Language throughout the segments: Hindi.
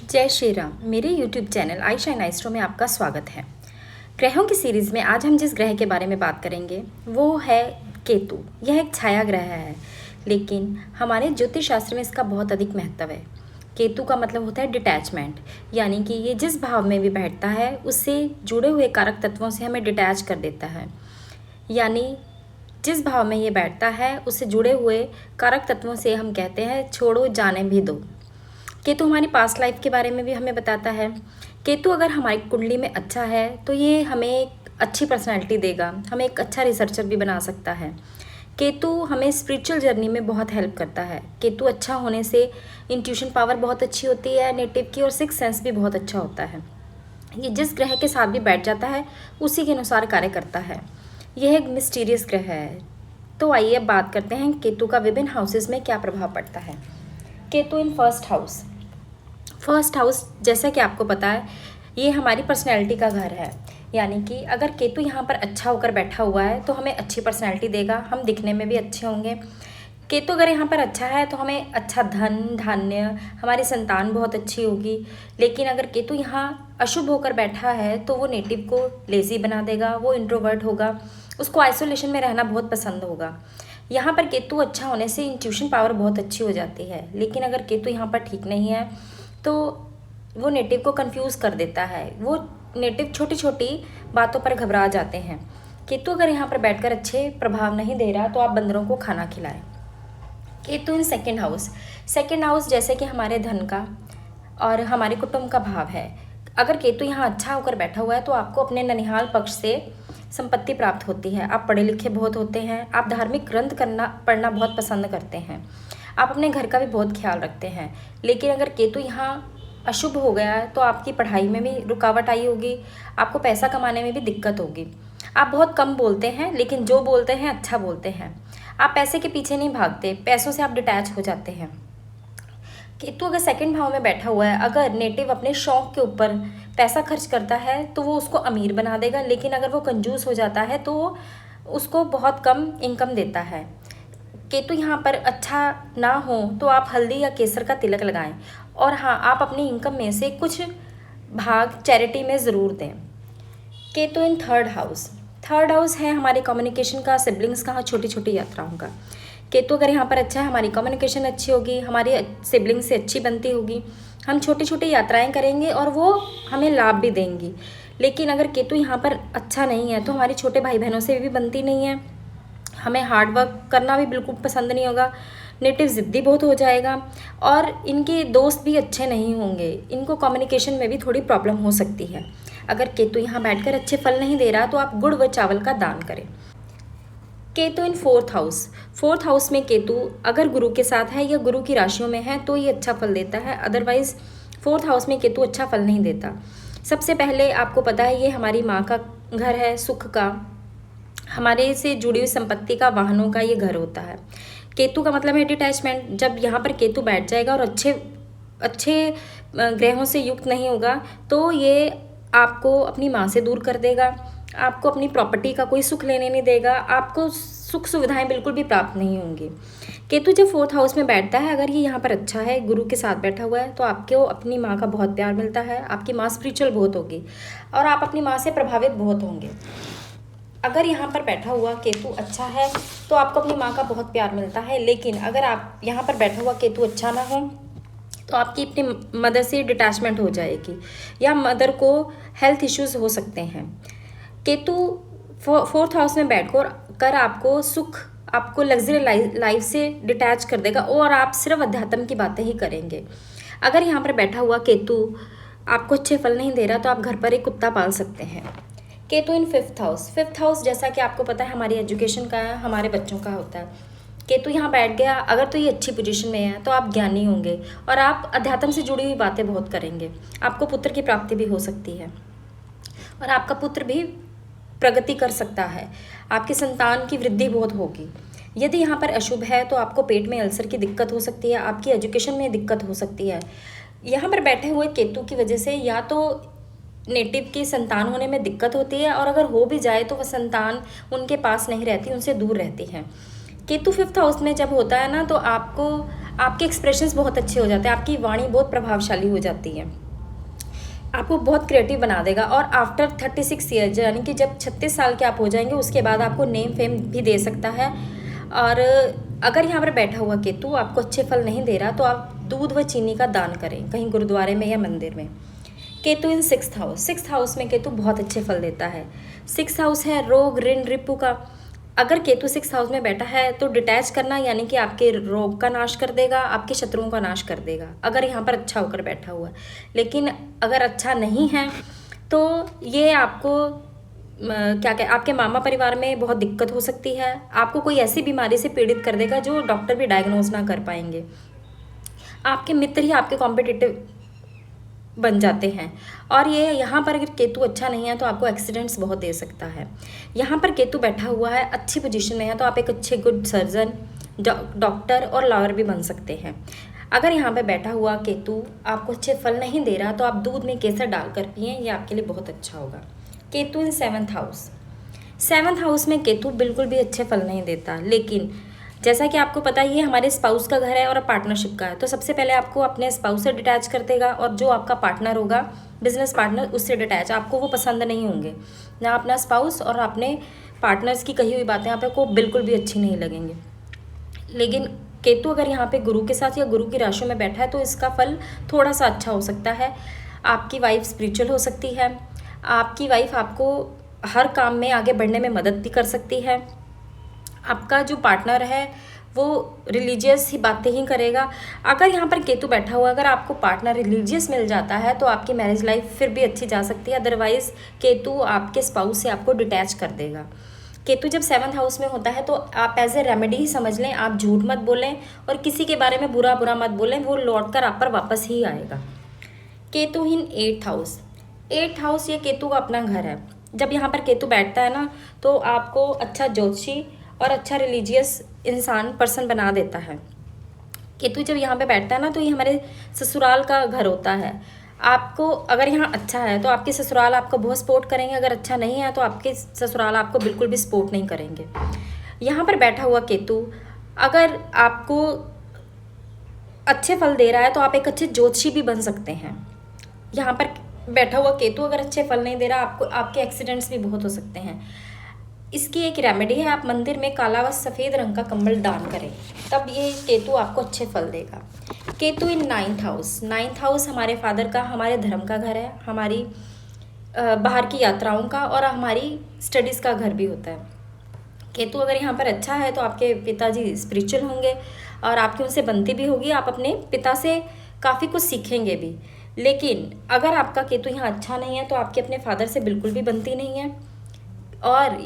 जय श्री राम। मेरे YouTube चैनल आई शाइन एस्ट्रो में आपका स्वागत है। ग्रहों की सीरीज़ में आज हम जिस ग्रह के बारे में बात करेंगे वो है केतु। यह एक छाया ग्रह है, लेकिन हमारे ज्योतिष शास्त्र में इसका बहुत अधिक महत्व है। केतु का मतलब होता है डिटैचमेंट, यानी कि ये जिस भाव में भी बैठता है उससे जुड़े हुए कारक तत्वों से हमें डिटैच कर देता है। यानी जिस भाव में ये बैठता है उससे जुड़े हुए कारक तत्वों से हम कहते हैं छोड़ो जाने भी दो। केतु हमारी पास्ट लाइफ के बारे में भी हमें बताता है। केतु अगर हमारी कुंडली में अच्छा है तो ये हमें एक अच्छी पर्सनैलिटी देगा, हमें एक अच्छा रिसर्चर भी बना सकता है। केतु हमें स्पिरिचुअल जर्नी में बहुत हेल्प करता है। केतु अच्छा होने से इंट्यूशन पावर बहुत अच्छी होती है नेटिव की, और सिक्स सेंस भी बहुत अच्छा होता है। ये जिस ग्रह के साथ भी बैठ जाता है उसी के अनुसार कार्य करता है। यह एक मिस्टीरियस ग्रह है। तो आइए अब बात करते हैं केतु का विभिन्न हाउसेस में क्या प्रभाव पड़ता है। केतु इन फर्स्ट हाउस जैसा कि आपको पता है ये हमारी पर्सनैलिटी का घर है। यानी कि अगर केतु यहाँ पर अच्छा होकर बैठा हुआ है तो हमें अच्छी पर्सनैलिटी देगा, हम दिखने में भी अच्छे होंगे। केतु अगर यहाँ पर अच्छा है तो हमें अच्छा धन धान्य, हमारी संतान बहुत अच्छी होगी। लेकिन अगर केतु यहाँ अशुभ होकर बैठा है तो वो नेटिव को लेजी बना देगा, वो इंट्रोवर्ट होगा, उसको आइसोलेशन में रहना बहुत पसंद होगा। यहाँ पर केतु अच्छा होने से इंट्यूशन पावर बहुत अच्छी हो जाती है। लेकिन अगर केतु यहाँ पर ठीक नहीं है तो वो नेटिव को कंफ्यूज कर देता है। वो नेटिव छोटी छोटी बातों पर घबरा जाते हैं। केतु अगर यहाँ पर बैठकर अच्छे प्रभाव नहीं दे रहा तो आप बंदरों को खाना खिलाएं। केतु इन सेकंड हाउस जैसे कि हमारे धन का और हमारे कुटुंब का भाव है। अगर केतु यहाँ अच्छा होकर बैठा हुआ है तो आपको अपने ननिहाल पक्ष से संपत्ति प्राप्त होती है। आप पढ़े लिखे बहुत होते हैं, आप धार्मिक ग्रंथ पढ़ना बहुत पसंद करते हैं, आप अपने घर का भी बहुत ख्याल रखते हैं। लेकिन अगर केतु यहाँ अशुभ हो गया है तो आपकी पढ़ाई में भी रुकावट आई होगी, आपको पैसा कमाने में भी दिक्कत होगी। आप बहुत कम बोलते हैं, लेकिन जो बोलते हैं अच्छा बोलते हैं। आप पैसे के पीछे नहीं भागते, पैसों से आप डिटैच हो जाते हैं। केतु अगर सेकंड भाव में बैठा हुआ है, अगर नेटिव अपने शौक के ऊपर पैसा खर्च करता है तो वो उसको अमीर बना देगा। लेकिन अगर वो कंजूस हो जाता है तो उसको बहुत कम इनकम देता है। केतु यहाँ पर अच्छा ना हो तो आप हल्दी या केसर का तिलक लगाएं, और हाँ, आप अपनी इनकम में से कुछ भाग चैरिटी में ज़रूर दें। केतु इन थर्ड हाउस है हमारे कम्युनिकेशन का, सिबलिंग्स का, छोटी छोटी यात्राओं का। केतु अगर यहाँ पर अच्छा है, हमारी कम्युनिकेशन अच्छी होगी, हमारी सिबलिंग से अच्छी बनती होगी, हम छोटी छोटी यात्राएं करेंगे और वो हमें लाभ भी देंगी। लेकिन अगर केतु यहाँ पर अच्छा नहीं है तो हमारी छोटे भाई बहनों से भी बनती नहीं है, हमें हार्ड वर्क करना भी बिल्कुल पसंद नहीं होगा, नेटिव ज़िद्दी बहुत हो जाएगा, और इनके दोस्त भी अच्छे नहीं होंगे, इनको कम्युनिकेशन में भी थोड़ी प्रॉब्लम हो सकती है। अगर केतु यहाँ बैठकर अच्छे फल नहीं दे रहा तो आप गुड़ व चावल का दान करें। केतु इन फोर्थ हाउस में केतु अगर गुरु के साथ है या गुरु की राशियों में है तो ये अच्छा फल देता है, अदरवाइज फोर्थ हाउस में केतु अच्छा फल नहीं देता। सबसे पहले आपको पता है ये हमारी माँ का घर है, सुख का, हमारे से जुड़ी हुई संपत्ति का, वाहनों का ये घर होता है। केतु का मतलब है डिटैचमेंट। जब यहाँ पर केतु बैठ जाएगा और अच्छे ग्रहों से युक्त नहीं होगा तो ये आपको अपनी माँ से दूर कर देगा, आपको अपनी प्रॉपर्टी का कोई सुख लेने नहीं देगा, आपको सुख सुविधाएं बिल्कुल भी प्राप्त नहीं होंगी। केतु जब फोर्थ हाउस में बैठता है, अगर ये यहाँ पर अच्छा है, गुरु के साथ बैठा हुआ है, तो आपको अपनी माँ का बहुत प्यार मिलता है, आपकी माँ स्पिरिचुअल बहुत होगी और आप अपनी माँ से प्रभावित बहुत होंगे। अगर यहाँ पर बैठा हुआ केतु अच्छा है तो आपको अपनी माँ का बहुत प्यार मिलता है। लेकिन अगर आप यहाँ पर बैठा हुआ केतु अच्छा ना हो तो आपकी अपनी मदर से डिटैचमेंट हो जाएगी या मदर को हेल्थ इश्यूज़ हो सकते हैं। केतु फोर्थ हाउस में बैठकर आपको सुख, आपको लग्जरी लाइफ से डिटैच कर देगा और आप सिर्फ अध्यात्म की बातें ही करेंगे। अगर यहाँ पर बैठा हुआ केतु आपको अच्छे फल नहीं दे रहा तो आप घर पर एक कुत्ता पाल सकते हैं। केतु इन फिफ्थ हाउस जैसा कि आपको पता है हमारी एजुकेशन का है, हमारे बच्चों का होता है। केतु यहाँ बैठ गया, अगर तो ये अच्छी पोजीशन में है तो आप ज्ञानी होंगे और आप अध्यात्म से जुड़ी हुई बातें बहुत करेंगे। आपको पुत्र की प्राप्ति भी हो सकती है और आपका पुत्र भी प्रगति कर सकता है, आपकी संतान की वृद्धि बहुत होगी। यदि यहाँ पर अशुभ है तो आपको पेट में अल्सर की दिक्कत हो सकती है, आपकी एजुकेशन में दिक्कत हो सकती है। यहाँ पर बैठे हुए केतु की वजह से या तो नेटिव की संतान होने में दिक्कत होती है, और अगर हो भी जाए तो वह संतान उनके पास नहीं रहती, उनसे दूर रहती है। केतु फिफ्थ हाउस में जब होता है ना तो आपको आपके एक्सप्रेशंस बहुत अच्छे हो जाते हैं, आपकी वाणी बहुत प्रभावशाली हो जाती है, आपको बहुत क्रिएटिव बना देगा। और आफ्टर 36 ईयर, यानी कि जब 36 साल के आप हो जाएंगे, उसके बाद आपको नेम फेम भी दे सकता है। और अगर यहाँ पर बैठा हुआ केतु आपको अच्छे फल नहीं दे रहा, तो आप दूध व चीनी का दान करें कहीं गुरुद्वारे में या मंदिर में। केतु इन 6th हाउस, 6th हाउस में केतु बहुत अच्छे फल देता है। 6th हाउस है रोग ऋण रिपु का। अगर केतु 6th हाउस में बैठा है तो डिटैच करना, यानी कि आपके रोग का नाश कर देगा, आपके शत्रुओं का नाश कर देगा, अगर यहाँ पर अच्छा होकर बैठा हुआ है। लेकिन अगर अच्छा नहीं है तो ये आपको क्या क्या आपके मामा परिवार में बहुत दिक्कत हो सकती है, आपको कोई ऐसी बीमारी से पीड़ित कर देगा जो डॉक्टर भी डायग्नोज ना कर पाएंगे। आपके मित्र ही आपके कॉम्पिटिटिव बन जाते हैं। और ये यहाँ पर अगर केतु अच्छा नहीं है तो आपको एक्सीडेंट्स बहुत दे सकता है। यहाँ पर केतु बैठा हुआ है, अच्छी पोजीशन में है, तो आप एक अच्छे गुड सर्जन, डॉक्टर और लॉयर भी बन सकते हैं। अगर यहाँ पे बैठा हुआ केतु आपको अच्छे फल नहीं दे रहा तो आप दूध में केसर डालकर पिएं, ये आपके लिए बहुत अच्छा होगा। केतु इन 7th हाउस, 7th हाउस में केतु बिल्कुल भी अच्छे फल नहीं देता, लेकिन जैसा कि आपको पता ही है हमारे स्पाउस का घर है और पार्टनरशिप का है, तो सबसे पहले आपको अपने स्पाउस से डिटैच कर देगा, और जो आपका पार्टनर होगा, बिजनेस पार्टनर, उससे डिटैच, आपको वो पसंद नहीं होंगे ना, अपना स्पाउस और अपने पार्टनर्स की कही हुई बातें आपको बिल्कुल भी अच्छी नहीं लगेंगी। लेकिन केतु अगर यहाँ पे गुरु के साथ या गुरु की राशि में बैठा है तो इसका फल थोड़ा सा अच्छा हो सकता है। आपकी वाइफ स्पिरिचुअल हो सकती है, आपकी वाइफ आपको हर काम में आगे बढ़ने में मदद भी कर सकती है। आपका जो पार्टनर है वो रिलीजियस ही बातें ही करेगा। अगर यहाँ पर केतु बैठा हुआ, अगर आपको पार्टनर रिलीजियस मिल जाता है तो आपकी मैरिज लाइफ फिर भी अच्छी जा सकती है, अदरवाइज केतु आपके स्पाउस से आपको डिटैच कर देगा। केतु जब 7th हाउस में होता है तो आप एज ए रेमेडी ही समझ लें, आप झूठ मत बोलें और किसी के बारे में बुरा बुरा मत बोलें, वो लौट कर आप पर वापस ही आएगा। केतु इन 8th हाउस, 8th हाउस ये केतु का अपना घर है। जब यहाँ पर केतु बैठता है ना तो आपको अच्छा ज्योतिषी और अच्छा रिलीजियस इंसान पर्सन बना देता है। केतु जब यहाँ पे बैठता है ना तो ये हमारे ससुराल का घर होता है। आपको अगर यहाँ अच्छा है तो आपके ससुराल आपको बहुत सपोर्ट करेंगे, अगर अच्छा नहीं है तो आपके ससुराल आपको बिल्कुल भी सपोर्ट नहीं करेंगे। यहाँ पर बैठा हुआ केतु अगर आपको अच्छे फल दे रहा है तो आप एक अच्छे ज्योतिषी भी बन सकते हैं। यहाँ पर बैठा हुआ केतु अगर अच्छे फल नहीं दे रहा, आपको आपके एक्सीडेंट्स भी बहुत हो सकते हैं। इसकी एक रेमेडी है, आप मंदिर में काला व सफ़ेद रंग का कम्बल दान करें, तब ये केतु आपको अच्छे फल देगा। केतु इन 9th हाउस, 9th हाउस हमारे फादर का, हमारे धर्म का घर है, हमारी बाहर की यात्राओं का और हमारी स्टडीज़ का घर भी होता है। केतु अगर यहाँ पर अच्छा है तो आपके पिताजी स्पिरिचुअल होंगे और आपकी उनसे बनती भी होगी, आप अपने पिता से काफ़ी कुछ सीखेंगे भी। लेकिन अगर आपका केतु यहाँ अच्छा नहीं है तो आपके अपने फादर से बिल्कुल भी बनती नहीं है और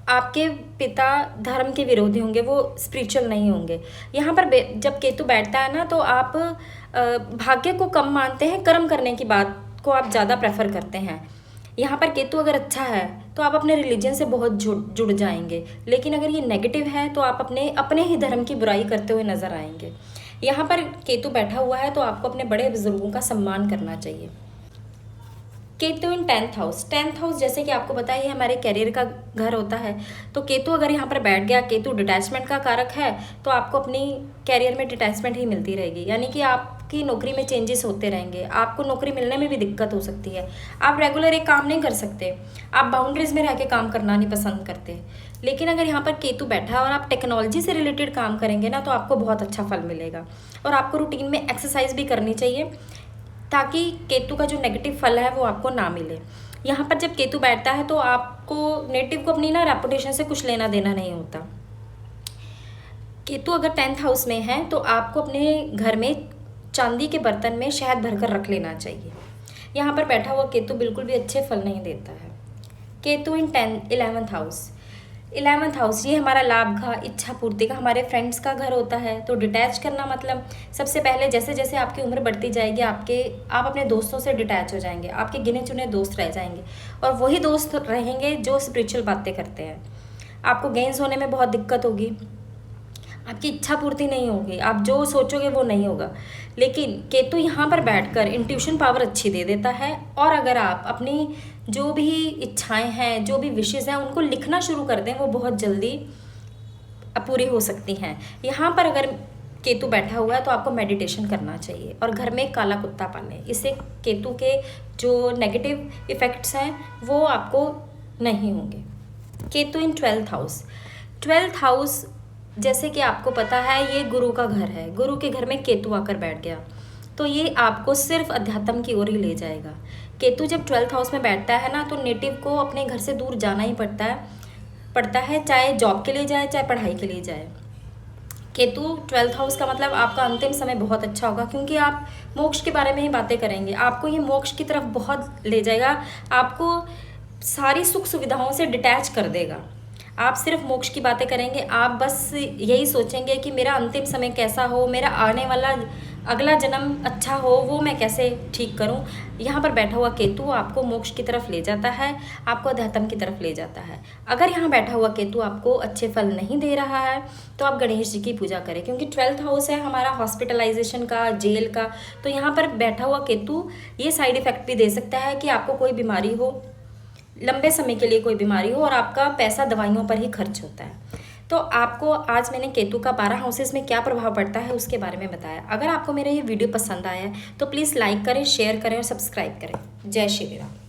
आपके पिता धर्म के विरोधी होंगे, वो स्पिरिचुअल नहीं होंगे। यहाँ पर जब केतु बैठता है ना तो आप भाग्य को कम मानते हैं, कर्म करने की बात को आप ज़्यादा प्रेफर करते हैं। यहाँ पर केतु अगर अच्छा है तो आप अपने रिलीजन से बहुत जुड़ जाएंगे, लेकिन अगर ये नेगेटिव है तो आप अपने ही धर्म की बुराई करते हुए नजर आएंगे। यहाँ पर केतु बैठा हुआ है तो आपको अपने बड़े बुजुर्गों का सम्मान करना चाहिए। केतु इन 10th हाउस, 10th हाउस जैसे कि आपको पता है हमारे करियर का घर होता है, तो केतु अगर यहाँ पर बैठ गया, केतु डिटैचमेंट का कारक है, तो आपको अपनी करियर में डिटैचमेंट ही मिलती रहेगी, यानी कि आपकी नौकरी में चेंजेस होते रहेंगे, आपको नौकरी मिलने में भी दिक्कत हो सकती है, आप रेगुलर एक काम नहीं कर सकते, आप बाउंड्रीज में रह के काम करना नहीं पसंद करते। लेकिन अगर यहाँ पर केतु बैठा है और आप टेक्नोलॉजी से रिलेटेड काम करेंगे ना तो आपको बहुत अच्छा फल मिलेगा। और आपको रूटीन में एक्सरसाइज भी करनी चाहिए ताकि केतु का जो नेगेटिव फल है वो आपको ना मिले। यहाँ पर जब केतु बैठता है तो आपको नेटिव को अपनी ना रेपुटेशन से कुछ लेना देना नहीं होता। केतु अगर 10th हाउस में है तो आपको अपने घर में चांदी के बर्तन में शहद भरकर रख लेना चाहिए। यहाँ पर बैठा हुआ केतु बिल्कुल भी अच्छे फल नहीं देता है। केतु इन 11th हाउस, 11th हाउस ये हमारा लाभ का, इच्छा पूर्ति का, हमारे फ्रेंड्स का घर होता है। तो डिटैच करना मतलब सबसे पहले जैसे जैसे आपकी उम्र बढ़ती जाएगी आप अपने दोस्तों से डिटैच हो जाएंगे, आपके गिने चुने दोस्त रह जाएंगे और वही दोस्त रहेंगे जो स्पिरिचुअल बातें करते हैं। आपको गेन्स होने में बहुत दिक्कत होगी, आपकी इच्छा पूर्ति नहीं होगी, आप जो सोचोगे वो नहीं होगा। लेकिन केतु यहाँ पर बैठकर इंट्यूशन पावर अच्छी दे देता है और अगर आप अपनी जो भी इच्छाएं हैं, जो भी विशेज़ हैं, उनको लिखना शुरू कर दें वो बहुत जल्दी पूरी हो सकती हैं। यहाँ पर अगर केतु बैठा हुआ है तो आपको मेडिटेशन करना चाहिए और घर में एक काला कुत्ता पालें। इससे केतु के जो नेगेटिव इफ़ेक्ट्स हैं वो आपको नहीं होंगे। केतु इन 12th हाउस। 12th हाउस जैसे कि आपको पता है ये गुरु का घर है। गुरु के घर में केतु आकर बैठ गया तो ये आपको सिर्फ अध्यात्म की ओर ही ले जाएगा। केतु जब 12th हाउस में बैठता है ना तो नेटिव को अपने घर से दूर जाना ही पड़ता है, चाहे जॉब के लिए जाए चाहे पढ़ाई के लिए जाए। केतु 12th हाउस का मतलब आपका अंतिम समय बहुत अच्छा होगा, क्योंकि आप मोक्ष के बारे में ही बातें करेंगे। आपको ये मोक्ष की तरफ बहुत ले जाएगा, आपको सारी सुख सुविधाओं से डिटैच कर देगा। आप सिर्फ मोक्ष की बातें करेंगे, आप बस यही सोचेंगे कि मेरा अंतिम समय कैसा हो, मेरा आने वाला अगला जन्म अच्छा हो, वो मैं कैसे ठीक करूं। यहाँ पर बैठा हुआ केतु आपको मोक्ष की तरफ ले जाता है, आपको अध्यात्म की तरफ ले जाता है। अगर यहाँ बैठा हुआ केतु आपको अच्छे फल नहीं दे रहा है तो आप गणेश जी की पूजा करें, क्योंकि 12th हाउस है हमारा हॉस्पिटलाइजेशन का, जेल का। तो यहाँ पर बैठा हुआ केतु ये साइड इफ़ेक्ट भी दे सकता है कि आपको कोई बीमारी हो, लंबे समय के लिए कोई बीमारी हो और आपका पैसा दवाइयों पर ही खर्च होता है। तो आपको आज मैंने केतु का 12 हाउसेस में क्या प्रभाव पड़ता है उसके बारे में बताया। अगर आपको मेरा ये वीडियो पसंद आया है तो प्लीज़ लाइक करें, शेयर करें और सब्सक्राइब करें। जय श्री राम।